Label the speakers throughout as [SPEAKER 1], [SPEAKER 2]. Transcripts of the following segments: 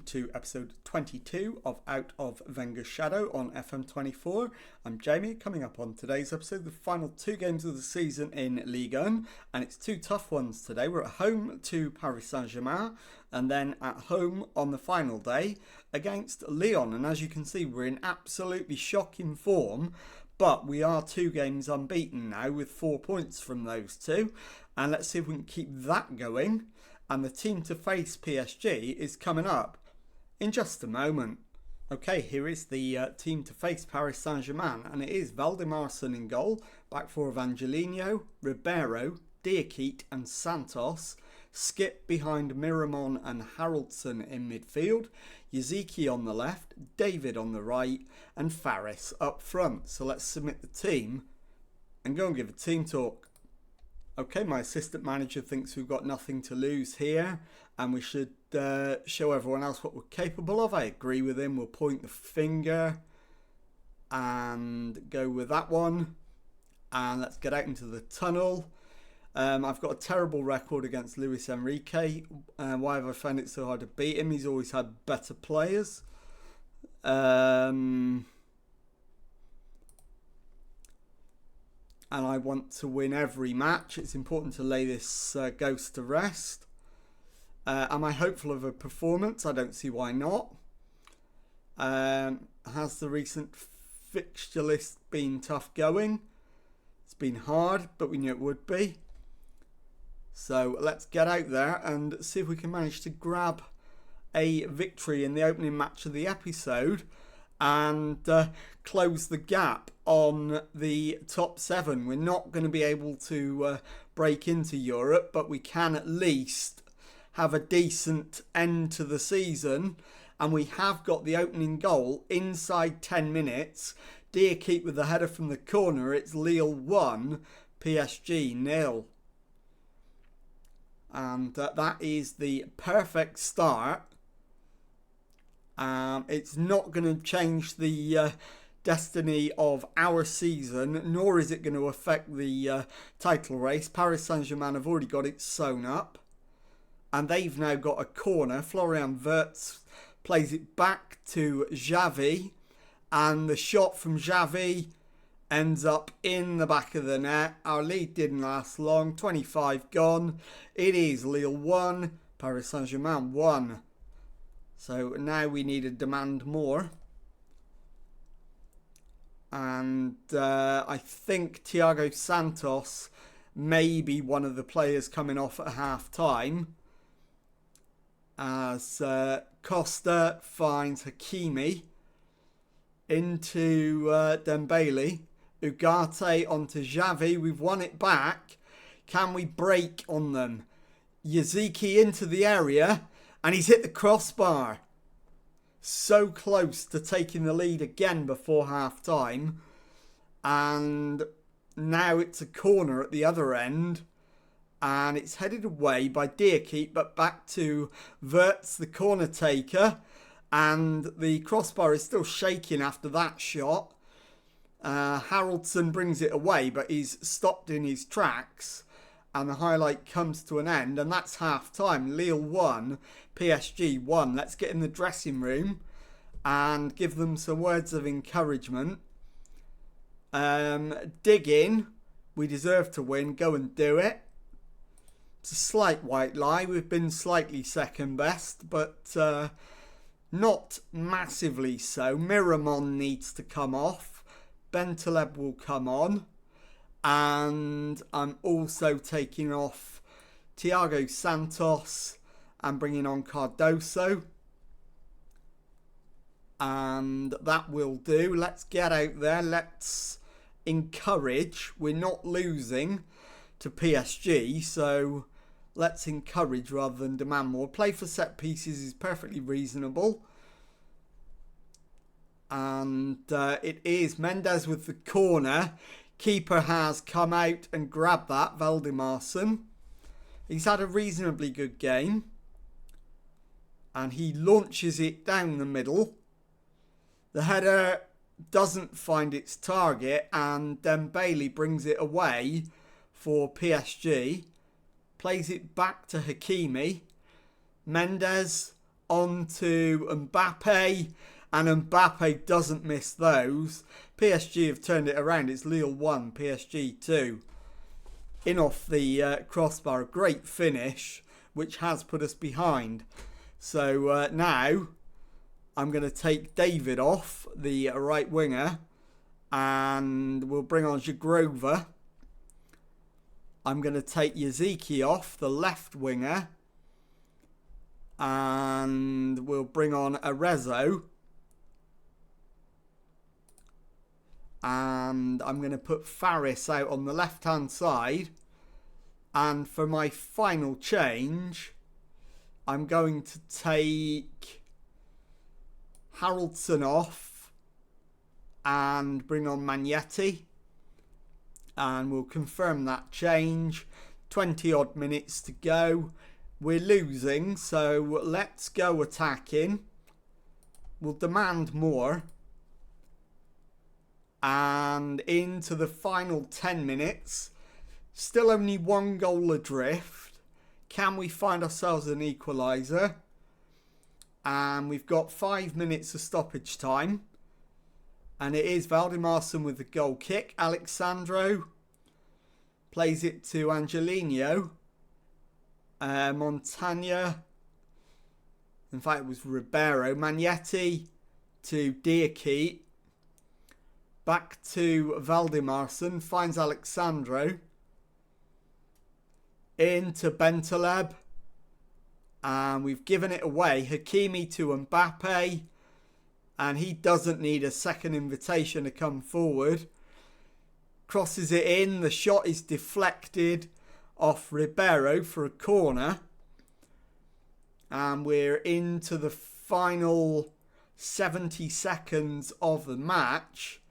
[SPEAKER 1] to episode 22 of Out of Wenger's Shadow on FM24. I'm Jamie. Coming up on today's episode, the final two games of the season in Ligue 1, and it's two tough ones today. We're at home to Paris Saint-Germain, and then at home on the final day against Lyon. And as you can see, we're in absolutely shocking form, but we are 2 games unbeaten now with 4 points from those two. And let's see if we can keep that going. And the team to face PSG is coming up in just a moment. Okay, here is the team to face Paris Saint-Germain, and it is Arsene in goal, back four of Angelino, Ribeiro, Diakite and Santos, Skip behind Miramon and Haraldson in midfield, Yaziki on the left, David on the right and Faris up front. So let's submit the team and go and give a team talk. Okay, my assistant manager thinks we've got nothing to lose here and we should show everyone else what we're capable of. I agree with him. We'll point the finger and go with that one. And let's get out into the tunnel. I've got a terrible record against Luis Enrique. Why have I found it so hard to beat him? He's always had better players. And I want to win every match. It's important to lay this ghost to rest. Am I hopeful of a performance? I don't see why not. Has the recent fixture list been tough going? It's been hard, but we knew it would be. So let's get out there and see if we can manage to grab a victory in the opening match of the episode and close the gap on the top 7. We're not going to be able to break into Europe, but we can at least have a decent end to the season. And we have got the opening goal inside 10 minutes. Diakite with the header from the corner. It's Lille 1, PSG 0. And that is the perfect start. It's not going to change the destiny of our season, nor is it going to affect the title race. Paris Saint-Germain have already got it sewn up, and they've now got a corner. Florian Wirtz plays it back to Xavi, and the shot from Xavi ends up in the back of the net. Our lead didn't last long. 25 gone. It is Lille 1, Paris Saint-Germain 1. So now we need to demand more. And I think Thiago Santos may be one of the players coming off at half time. As Costa finds Hakimi into Dembele. Ugarte onto Xavi. We've won it back. Can we break on them? Yaziki into the area. And he's hit the crossbar. So close to taking the lead again before half time. And now it's a corner at the other end. And it's headed away by Diakite, but back to Wirtz, the corner taker. And the crossbar is still shaking after that shot. Haraldson brings it away, but he's stopped in his tracks. And the highlight comes to an end, and that's half time. Lille 1, PSG 1. Let's get in the dressing room and give them some words of encouragement. Dig in. We deserve to win. Go and do it. It's a slight white lie. We've been slightly second best, but not massively so. Miramon needs to come off. Bentaleb will come on. And I'm also taking off Thiago Santos and bringing on Cardoso. And that will do. Let's get out there. Let's encourage. We're not losing to PSG, so let's encourage rather than demand more. Play for set pieces is perfectly reasonable. And it is Mendes with the corner. Keeper has come out and grabbed that, Arsene. He's had a reasonably good game. And he launches it down the middle. The header doesn't find its target and Dembele brings it away for PSG. Plays it back to Hakimi. Mendes on to Mbappe, and Mbappe doesn't miss those. PSG have turned it around. It's Lille 1, PSG 2. In off the crossbar, a great finish, which has put us behind. So now I'm going to take David off, the right winger, and we'll bring on Zagrova. I'm going to take Yaziki off, the left winger, and we'll bring on Arezzo. And I'm going to put Faris out on the left-hand side. And for my final change, I'm going to take Haraldson off and bring on Magnetti. And we'll confirm that change. 20 odd minutes to go. We're losing, so let's go attacking. We'll demand more. And into the final 10 minutes. Still only 1 goal adrift. Can we find ourselves an equaliser? And we've got 5 minutes of stoppage time. And it is Valdimarsson with the goal kick. Alexandro plays it to Angelino. Montagna. In fact, it was Ribeiro. Magnetti to Diakite. Back to Valdimarsson. Finds Alexandro. Into Bentaleb. And we've given it away. Hakimi to Mbappe. And he doesn't need a second invitation to come forward. Crosses it in. The shot is deflected off Ribeiro for a corner. And we're into the final 70 seconds of the match.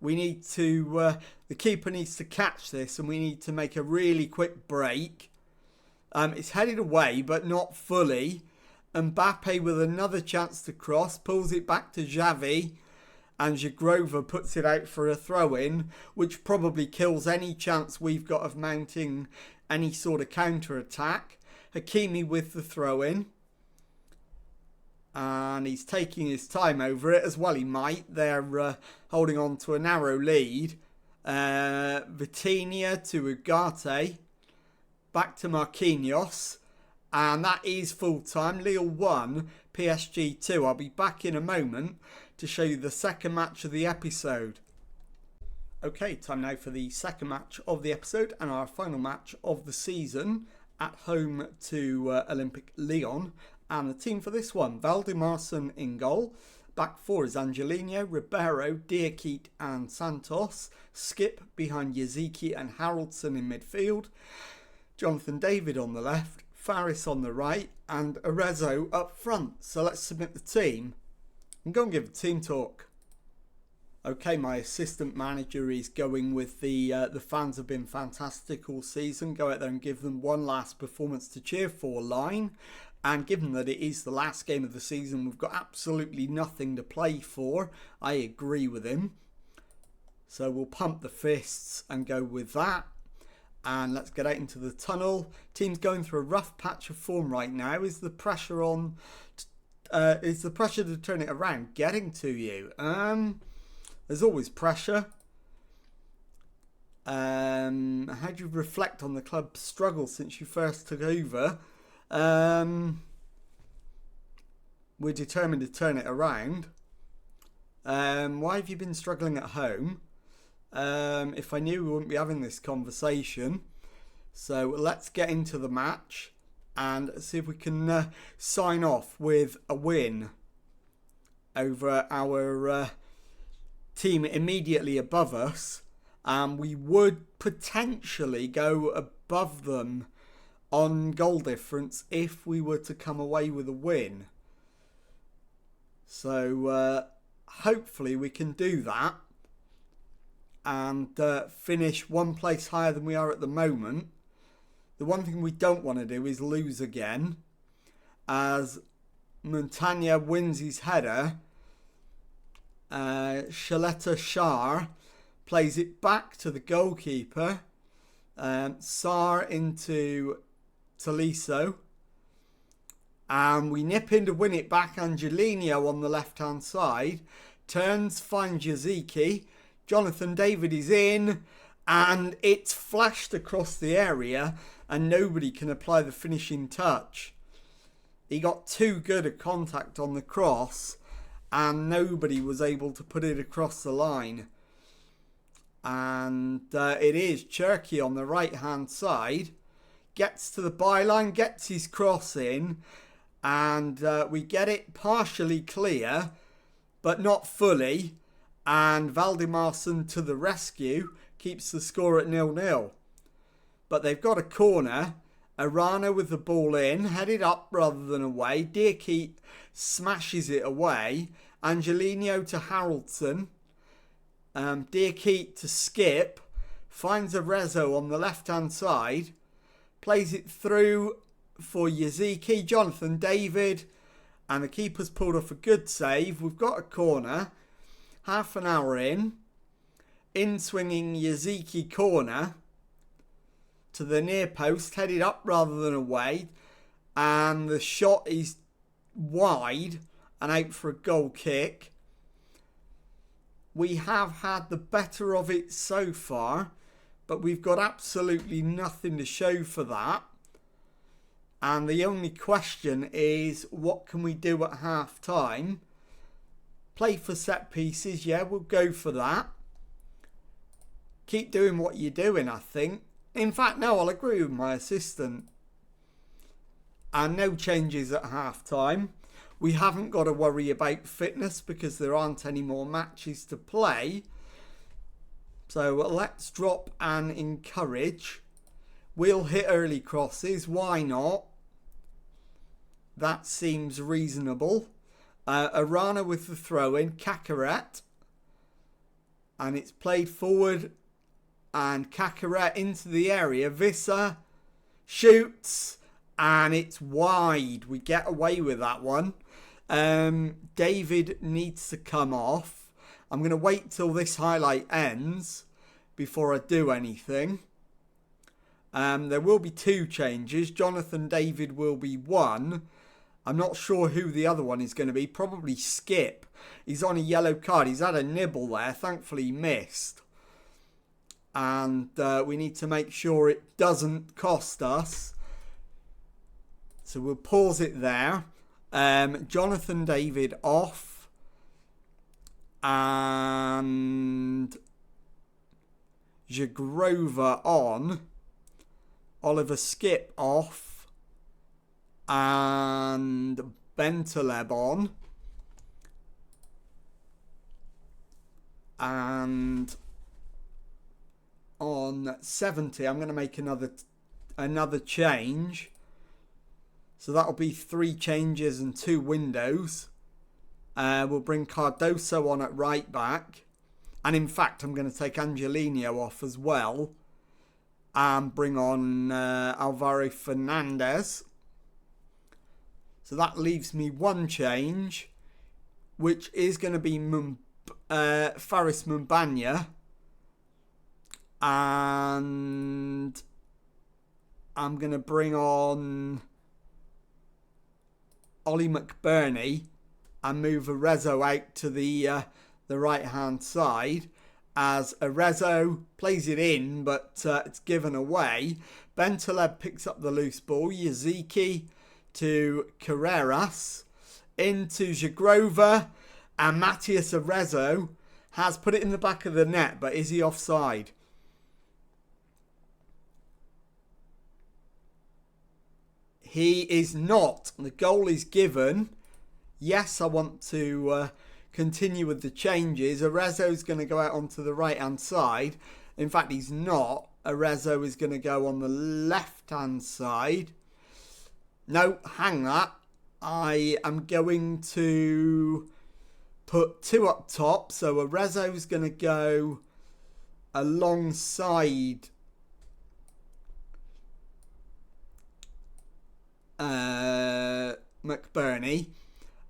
[SPEAKER 1] We need to, the keeper needs to catch this, and we need to make a really quick break. It's headed away, but not fully. Mbappe with another chance to cross, pulls it back to Xavi, and Zagrova puts it out for a throw-in, which probably kills any chance we've got of mounting any sort of counter-attack. Hakimi with the throw-in. And he's taking his time over it, as well he might. They're holding on to a narrow lead. Vitinha to Ugarte. Back to Marquinhos. And that is full time. Lille 1, PSG 2. I'll be back in a moment to show you the second match of the episode. Okay, time now for the second match of the episode and our final match of the season at home to Olympique Lyon. And the team for this one, Valdimarsson in goal. Back four is Angelino, Ribeiro, Diakite and Santos. Skip behind Yaziki and Haraldson in midfield. Jonathan David on the left. Faris on the right. And Arezzo up front. So let's submit the team and go and give a team talk. Okay, my assistant manager is going with the fans have been fantastic all season. Go out there and give them one last performance to cheer for line. And given that it is the last game of the season, we've got absolutely nothing to play for. I agree with him. So we'll pump the fists and go with that. And let's get out into the tunnel. Team's going through a rough patch of form right now. Is the pressure on? Is the pressure to turn it around getting to you? There's always pressure. How do you reflect on the club's struggle since you first took over? We're determined to turn it around. Why have you been struggling at home? If I knew, we wouldn't be having this conversation. So let's get into the match and see if we can sign off with a win over our team immediately above us. We would potentially go above them on goal difference if we were to come away with a win. So hopefully we can do that and finish one place higher than we are at the moment. The one thing we don't want to do is lose again, as Montagna wins his header. Shaletta Shah plays it back to the goalkeeper. Sarr into Tolisso. And we nip in to win it back. Angelino on the left-hand side. Turns, finds Yaziki. Jonathan David is in. And it's flashed across the area. And nobody can apply the finishing touch. He got too good a contact on the cross. And nobody was able to put it across the line. And it is Cherky on the right-hand side. Gets to the byline, gets his cross in. And we get it partially clear, but not fully. And Valdimarsson to the rescue, keeps the score at 0-0. But they've got a corner. Arana with the ball in, headed up rather than away. Deerkeet smashes it away. Angelino to Haraldson. Deerkeet to Skip. Finds Arezzo on the left-hand side. Plays it through for Yaziki, Jonathan David, and the keeper's pulled off a good save. We've got a corner, half an hour in swinging Yaziki corner to the near post, headed up rather than away, and the shot is wide and out for a goal kick. We have had the better of it so far, but we've got absolutely nothing to show for that. And the only question is, what can we do at half time? Play for set pieces, yeah, we'll go for that. Keep doing what you're doing, I think. In fact, no, I'll agree with my assistant. And no changes at half time. We haven't got to worry about fitness because there aren't any more matches to play. So let's drop and encourage. We'll hit early crosses, why not? That seems reasonable. Arana with the throw-in, Cacaret. And it's played forward. And Cacaret into the area. Visser shoots. And it's wide. We get away with that one. David needs to come off. I'm going to wait till this highlight ends before I do anything. There will be 2 changes. Jonathan David will be 1. I'm not sure who the other one is going to be. Probably Skip. He's on a yellow card. He's had a nibble there. Thankfully he missed. And we need to make sure it doesn't cost us. So we'll pause it there. Jonathan David off. And Jagrova on. Oliver Skip off. And Bentaleb on. And on 70, I'm going to make another change. So that'll be 3 changes and 2 windows. We'll bring Cardoso on at right back. And in fact, I'm going to take Angelino off as well. And bring on Alvaro Fernandez. So that leaves me 1 change, which is going to be Faris Mumbanya. And I'm going to bring on Ollie McBurney and move Arezzo out to the right-hand side, as Arezzo plays it in, but it's given away. Bentaleb picks up the loose ball. Yaziki to Carreras, into Jagrova, and Matthias Arezzo has put it in the back of the net, but is he offside? He is not. The goal is given. Yes, I want to continue with the changes. Arezzo's going to go out onto the right-hand side. In fact, he's not. Arezzo is going to go on the left-hand side. No, hang that. I am going to put 2 up top. So Arezzo's going to go alongside McBurney,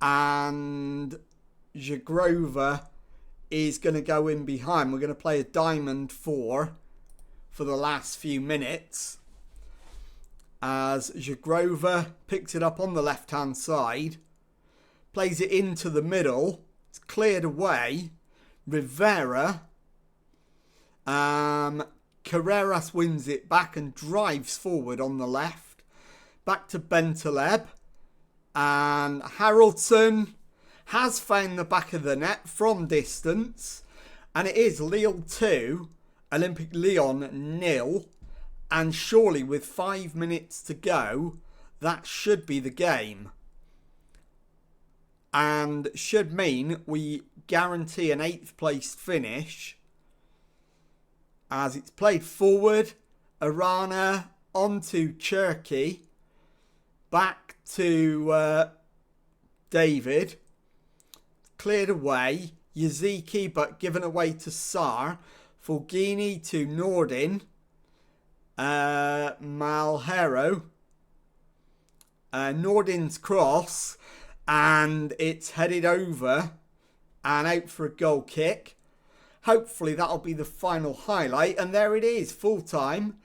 [SPEAKER 1] and Jagrova is going to go in behind. We're going to play a diamond 4 for the last few minutes. as Zagrova picks it up on the left-hand side, plays it into the middle, it's cleared away, Rivera, Carreras wins it back and drives forward on the left, back to Bentaleb, and Haraldson has found the back of the net from distance, and it is Lille 2, Olympique Lyon 0, and surely with 5 minutes to go, that should be the game. And should mean we guarantee an 8th placed finish, as it's played forward, Arana onto Cherki, back to David, cleared away, Yaziki but given away to Sarr, Fulgini to Nordin, Malhero, Nordin's cross, and it's headed over and out for a goal kick. Hopefully that'll be the final highlight, and there it is, full time.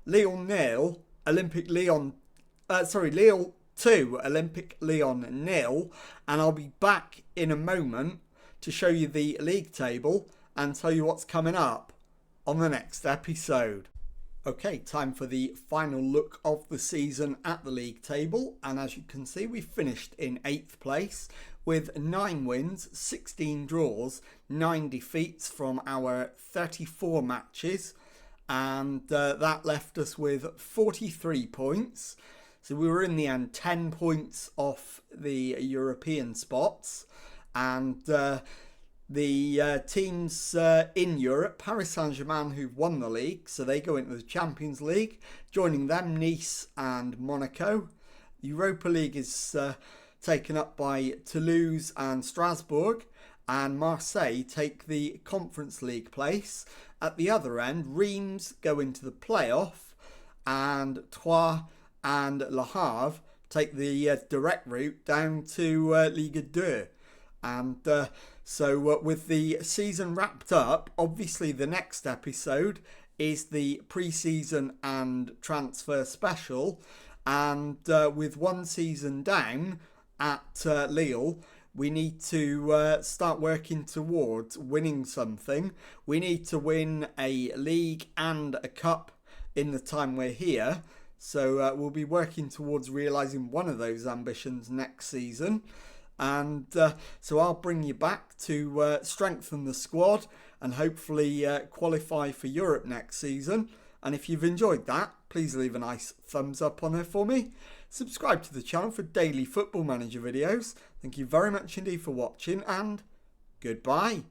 [SPEAKER 1] Lille 0, Lille 2, Olympique Lyon 0, and I'll be back in a moment to show you the league table and tell you what's coming up on the next episode. Okay, time for the final look of the season at the league table, and as you can see, we finished in 8th place with 9 wins, 16 draws, 9 defeats from our 34 matches, and that left us with 43 points. So we were in the end 10 points off the European spots, and the teams in Europe, Paris Saint-Germain, who've won the league, so they go into the Champions League. Joining them, Nice and Monaco. Europa League is taken up by Toulouse and Strasbourg, and Marseille take the Conference League place. At the other end, Reims go into the playoff, and Troyes and Le Havre take the direct route down to Ligue 2. And so with the season wrapped up, obviously the next episode is the pre-season and transfer special. And with one season down at Lille, we need to start working towards winning something. We need to win a league and a cup in the time we're here. So we'll be working towards realising one of those ambitions next season. And so I'll bring you back to strengthen the squad and hopefully qualify for Europe next season. And if you've enjoyed that, please leave a nice thumbs up on it for me. Subscribe to the channel for daily Football Manager videos. Thank you very much indeed for watching, and goodbye.